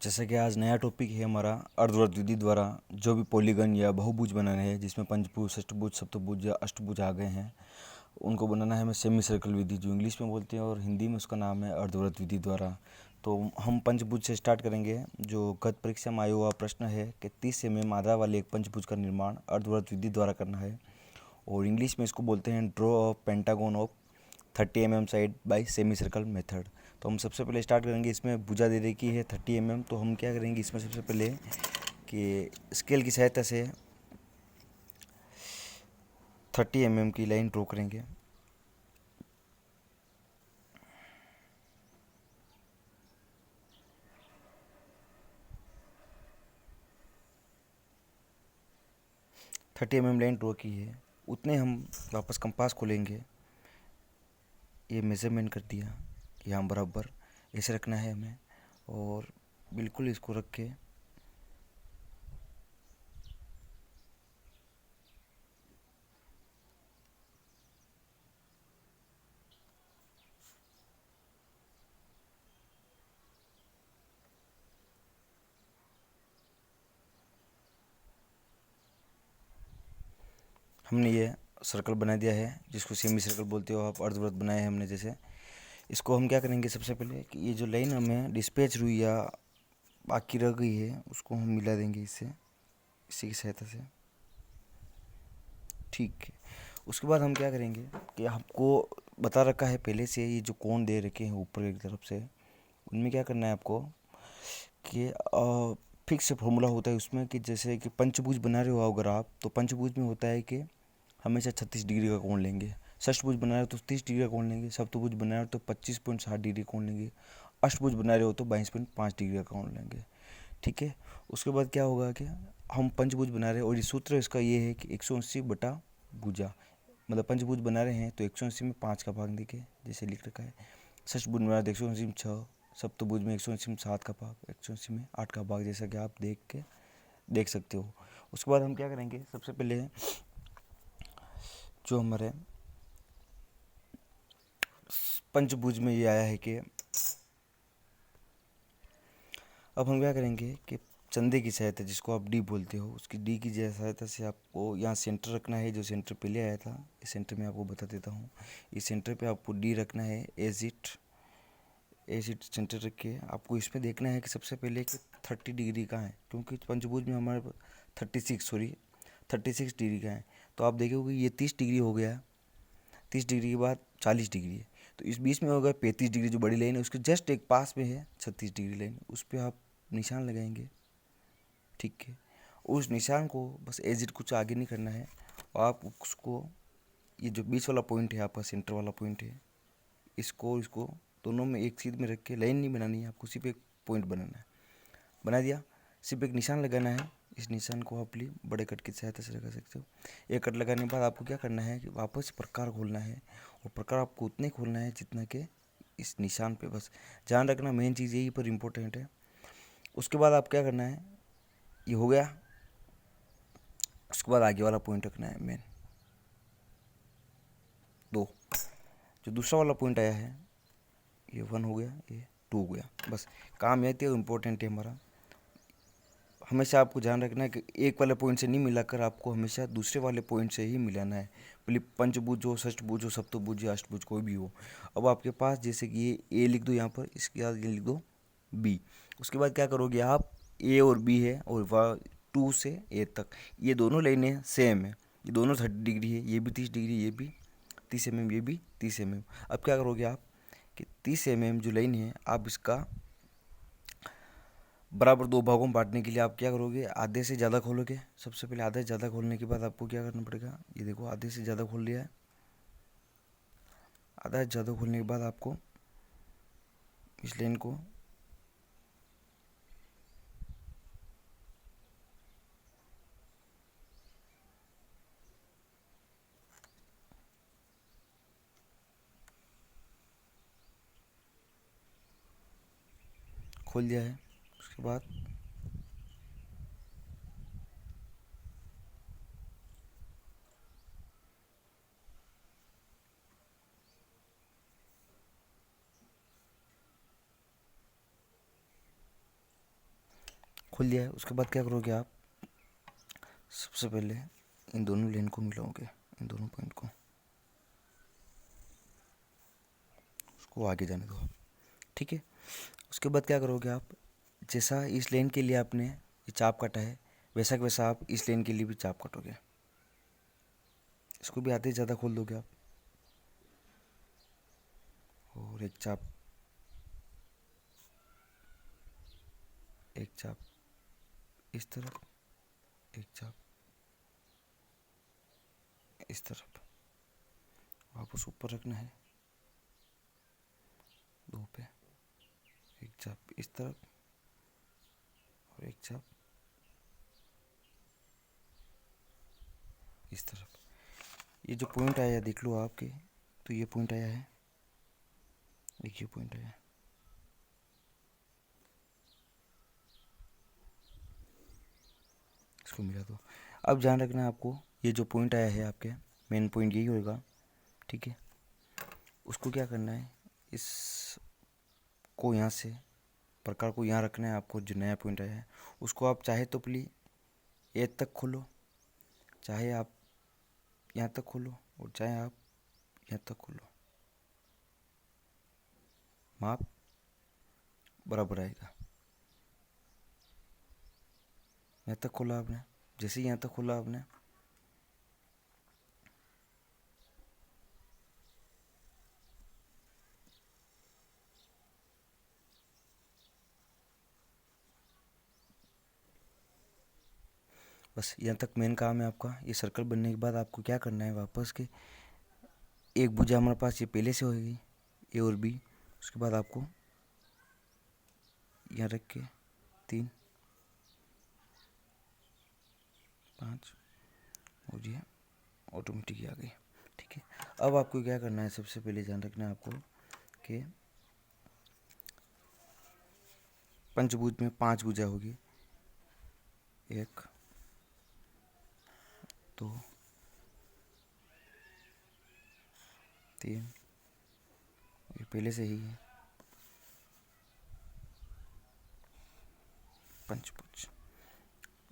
जैसे कि आज नया टॉपिक है हमारा अर्धवृत्त विधि द्वारा जो भी पॉलीगन या बहुभुज बनाने हैं जिसमें पंचभुज षष्ठभुज सप्तभुज या अष्टभुज आ गए हैं उनको बनाना है हमें सेमी सर्कल विधि जो इंग्लिश में बोलते हैं और हिंदी में उसका नाम है अर्धवृत्त विधि द्वारा। तो हम पंचभुज से स्टार्ट करेंगे। जो गत परीक्षा में आया हुआ प्रश्न है कि 30 आधा वाले एक पंचभुज का निर्माण अर्धवृत्त विधि द्वारा करना है और इंग्लिश में इसको बोलते हैं draw a pentagon of 30 mm side by semi circle method. तो हम सबसे पहले स्टार्ट करेंगे। इसमें भुजा दे रखी है 30 mm। तो हम क्या करेंगे इसमें सबसे पहले कि स्केल की सहायता से 30 mm की लाइन ड्रॉ करेंगे। थर्टी लाइन ड्रॉ की है उतने हम वापस कंपास खोलेंगे। ये मेज़रमेंट कर दिया यहाँ बराबर ऐसे रखना है हमें और बिल्कुल इसको रख के हमने ये सर्कल बना दिया है जिसको सेमी सर्कल बोलते हो आप। अर्धवृत्त बनाए हैं हमने। जैसे इसको हम क्या करेंगे सबसे पहले कि ये जो लाइन हमें डिस्पैच हुई या बाकी रह गई है उसको हम मिला देंगे इससे, इसी की सहायता से। ठीक है। उसके बाद हम क्या करेंगे कि आपको बता रखा है पहले से ये जो कोण दे रखे हैं ऊपर की तरफ से उनमें क्या करना है आपको कि फिक्स फॉर्मूला होता है उसमें कि जैसे कि पंचभुज बना रहे हो अगर आप तो पंचभुज में होता है कि हमेशा 36 डिग्री का कोण लेंगे। षष्ठभुज बना रहे हो तो 30 डिग्री का कोण लेंगे। सप्तभुज बना रहे हो तो 25.60 डिग्री कोण लेंगे। अष्टभुज बना रहे हो तो 22.5 डिग्री का कोण लेंगे। ठीक है। उसके बाद क्या होगा कि हम पंचभुज बना रहे हैं और ये सूत्र इसका ये है कि 180 बटा भुजा, मतलब पंचभुज बना रहे हैं तो 180 में 5 का भाग देके जैसे लिख रखा है। षष्ठभुज बना रहे 180 में 6, सप्तभुज में 180 में 7 का भाग, 180 में 8 का भाग, जैसा कि आप देख सकते हो। उसके बाद हम क्या करेंगे सबसे पहले जो हमारे पंचभुज में ये आया है कि अब हम क्या करेंगे कि चंदे की सहायता जिसको आप डी बोलते हो उसकी डी की सहायता से आपको यहाँ सेंटर रखना है। जो सेंटर पहले आया था इस सेंटर में आपको बता देता हूँ। इस सेंटर पे आपको डी रखना है एज इट सेंटर रख के आपको इसमें देखना है कि सबसे पहले कि 30 डिग्री का है क्योंकि पंचभुज में हमारे 36 डिग्री का है। तो आप देखोगे ये 30 डिग्री हो गया। 30 डिग्री के बाद 40 डिग्री है तो इस बीच में होगा 35 डिग्री जो बड़ी लाइन है उसके जस्ट एक पास में है 36 डिग्री लाइन, उस पर आप निशान लगाएंगे। ठीक है। उस निशान को बस एजिट कुछ आगे नहीं करना है और आप उसको ये जो बीच वाला पॉइंट है आपका सेंटर वाला पॉइंट है इसको दोनों में एक सीध में रख के लाइन नहीं बनानी है आपको, सिर्फ एक पॉइंट बनाना है। बना दिया, सिर्फ एक निशान लगाना है। इस निशान को आप लिए बड़े कट की सहायता से लगा सकते हो। एक कट लगाने के बाद आपको क्या करना है कि वापस प्रकार खोलना है और प्रकार आपको उतने खोलना है जितना कि इस निशान पे, बस ध्यान रखना मेन चीज़ यही पर इम्पोर्टेंट है। उसके बाद आप क्या करना है, ये हो गया। उसके बाद आगे वाला पॉइंट रखना है मेन 2। जो दूसरा वाला पॉइंट आया है ये 1 हो गया, ये 2 हो गया। बस काम यह थे इम्पोर्टेंट है हमारा। हमेशा आपको ध्यान रखना है कि एक वाले पॉइंट से नहीं मिलाकर आपको हमेशा दूसरे वाले पॉइंट से ही मिलाना है। भले पंचभुज हो, षष्ठभुज हो, सप्तभुज या अष्टभुज कोई भी हो। अब आपके पास जैसे कि ये ए लिख दो यहाँ पर, इसके बाद ये लिख दो बी। उसके बाद क्या करोगे आप, ए और बी है और 2 से ए तक ये दोनों लाइनें सेम है। ये दोनों 30 डिग्री है, ये भी 30 डिग्री, ये भी 30 mm, ये भी 30 mm। अब क्या करोगे आप कि 30 mm जो लाइन है आप इसका बराबर 2 भागों में बांटने के लिए आप क्या करोगे, आधे से ज़्यादा खोलोगे। सबसे पहले आधे से ज़्यादा खोलने के बाद आपको क्या करना पड़ेगा, ये देखो आधे से ज़्यादा खोल लिया है। आधा से ज़्यादा खोलने के बाद आपको इस लाइन को खोल दिया है। उसके बाद खुल दिया है। उसके बाद क्या करोगे आप, सबसे पहले इन दोनों लाइन को मिलाओगे, इन दोनों पॉइंट को, उसको आगे जाने दो आप, ठीक है। उसके बाद क्या करोगे आप, जैसा इस लेन के लिए आपने ये चाप काटा है, वैसा का वैसा आप इस लेन के लिए भी चाप काटोगे। इसको भी आधे ज़्यादा खोल दोगे आप, और एक चाप इस तरफ, एक चाप इस तरफ, वापस ऊपर रखना है 2 पे, एक चाप इस तरफ और एक चाप इस तरफ। ये जो पॉइंट आया है देख लो आपके, तो ये पॉइंट आया है, एक ये पॉइंट आया है, इसको मिला दो। अब ध्यान रखना है आपको, ये जो पॉइंट आया है आपके, मेन पॉइंट यही होगा, ठीक है। उसको क्या करना है, इस को यहाँ से प्रकार को यहाँ रखना है आपको, जो नया पॉइंट आया है उसको आप चाहे तो प्लीज ए तक खोलो, चाहे आप यहाँ तक खोलो, और चाहे आप यहाँ तक खोलो, माप बराबर आएगा। यहाँ तक खोला आपने, जैसे ही यहाँ तक खोला आपने, बस यहाँ तक मेन काम है आपका। ये सर्कल बनने के बाद आपको क्या करना है, वापस के एक भुजा हमारे पास ये पहले से होगी, ए और बी। उसके बाद आपको यहाँ रख के 3 5 और ये ऑटोमेटिक आ गई, ठीक है। अब आपको क्या करना है, सबसे पहले ध्यान रखना है आपको कि पंचभुज में 5 भुजा होगी, 1 2 3, ये पहले से ही है पंचभुज,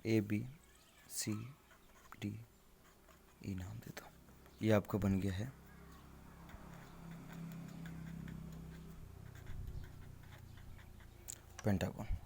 A B C D E नाम दे दो। ये आपका बन गया है पेंटागन।